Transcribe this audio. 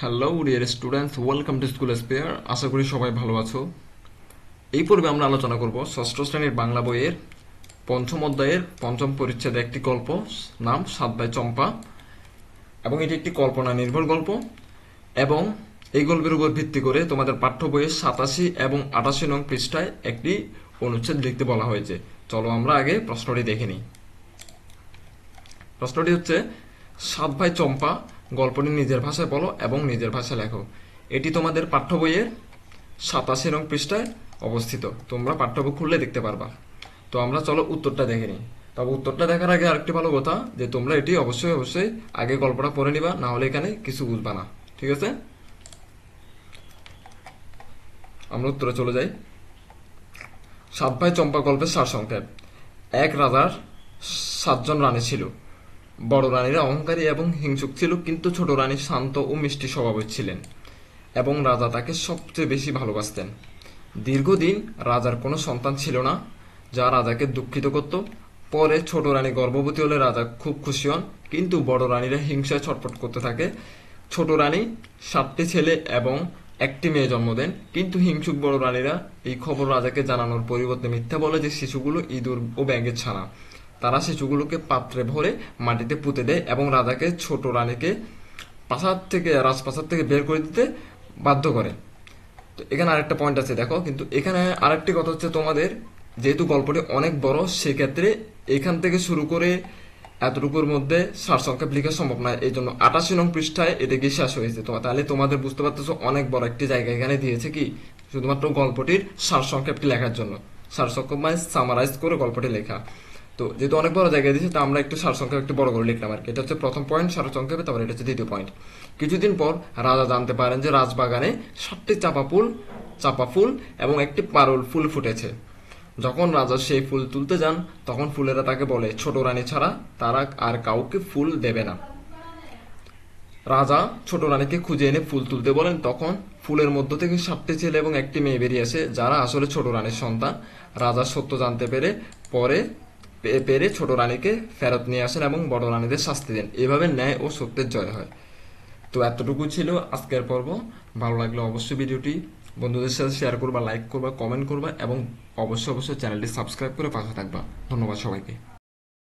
Hello dear students, welcome to school spare. আশা করি সবাই ভালো আছো। এই পর্বে আমরা আলোচনা করব ষষ্ঠ শ্রেণীর বাংলা বইয়ের পঞ্চম অধ্যায়ের পঞ্চম পরিচ্ছেদে একটি গল্প, নাম সাত ভাই চম্পা। এবং এটি একটি কল্পনা নির্ভর গল্প, এবং এই গল্পের উপর ভিত্তি করে তোমাদের পাঠ্য বইয়ের 87 এবং 88 নং পৃষ্ঠায় একটি অনুচ্ছেদ লিখতে বলা হয়েছে। চলো আমরা আগে প্রশ্নটি দেখে নিই। প্রশ্নটি হচ্ছে, সাত ভাই চম্পা গল্পটি নিজের ভাষায় বলো এবং নিজের ভাষায় লেখো। এটি তোমাদের পাঠ্য বইয়ের 87 নং পৃষ্ঠায় অবস্থিত। তোমরা পাঠ্য বই খুললে দেখতে পারবা। তো আমরা চলো উত্তরটা দেখে নিই। তবে উত্তরটা দেখার আগে আরেকটি ভালো কথা, যে তোমরা এটি অবশ্যই অবশ্যই আগে গল্পটা পড়ে নিবা, না হলে এখানে কিছু বুঝবা না। ঠিক আছে, আমরা উত্তরে চলে যাই। সাত ভাই চম্পা গল্পের সারসংক্ষেপ। এক রাজার 7 জন রানী ছিল। বড় রানীরা অহংকারী এবং হিংসুক ছিল, কিন্তু ছোট রানী শান্ত ও মিষ্টি স্বভাবের ছিলেন এবং রাজা তাকে সবচেয়ে বেশি ভালোবাসতেন। দীর্ঘদিন রাজার কোনো সন্তান ছিল না, যা রাজাকে দুঃখিত করত। পরে ছোট রানী গর্ভবতী হলে রাজা খুব খুশি হন, কিন্তু বড় রানীরা হিংসায় ছটফট করতে থাকে। ছোট রানী 7টি ছেলে এবং একটি মেয়ে জন্ম দেন, কিন্তু হিংসুক বড় রানীরা এই খবর রাজাকে জানানোর পরিবর্তে মিথ্যা বলে যে শিশুগুলো ইঁদুর ও ব্যাঙের ছানা। তারা শিশুগুলোকে পাত্রে ভরে মাটিতে পুঁতে দেয় এবং রাজাকে ছোট রানীকে রাজপ্রাসাদ থেকে বের করে দিতে বাধ্য করে। তো এখানে আরেকটা পয়েন্ট আছে, দেখো। কিন্তু এখানে আরেকটি কথা হচ্ছে, তোমাদের যেহেতু গল্পটি অনেক বড়, সেক্ষেত্রে এখান থেকে শুরু করে এতটুকুর মধ্যে সারসংক্ষেপ লেখা সম্ভব নয়। এই জন্য 88 নং পৃষ্ঠায় এটা গিয়ে শেষ হয়েছে। তাহলে তোমাদের বুঝতে পারতেছো অনেক বড় একটি জায়গা এখানে দিয়েছে, কি শুধুমাত্র গল্পটির সারসংক্ষেপটি লেখার জন্য। সারসংক্ষেপ মানে সামারাইজ করে গল্পটি লেখা। তো যেহেতু অনেক বড় জায়গায় দিয়েছে, তা আমরা একটু সারসংক্ষেপ একটু বড় করে লিখলাম আর কি। এটা হচ্ছে প্রথম পয়েন্ট সারসংক্ষেপে, তারপর এটা হচ্ছে দ্বিতীয় পয়েন্ট। কিছুদিন পর রাজা জানতে পারেন যে রাজবাগানে 7টি চাপা ফুল এবং একটি পারুল ফুল ফুটেছে। যখন রাজা সেই ফুল তুলতে যান, তখন ফুলেরা তাকে বলে ছোট রানী ছাড়া তারা আর কাউকে ফুল দেবে না। রাজা ছোট রানীকে খুঁজে এনে ফুল তুলতে বলেন। তখন ফুলের মধ্য থেকে 7টি ছেলে এবং একটি মেয়ে বেরিয়ে আসে, যারা আসলে ছোট রানীর সন্তান। রাজা সত্য জানতে পেরে ছোট রানীকে ফেরত নিয়ে আসেন এবং বড় রানীদের শাস্তি দেন। এভাবে ন্যায় ও সত্যের জয় হয়। তো এতটুকু ছিল আজকের পর্ব। ভালো লাগলে অবশ্যই ভিডিওটি বন্ধুদের সাথে শেয়ার করবা, লাইক করবা, কমেন্ট করবা এবং অবশ্যই অবশ্যই চ্যানেলটি সাবস্ক্রাইব করে পাশে থাকবা। ধন্যবাদ সবাইকে।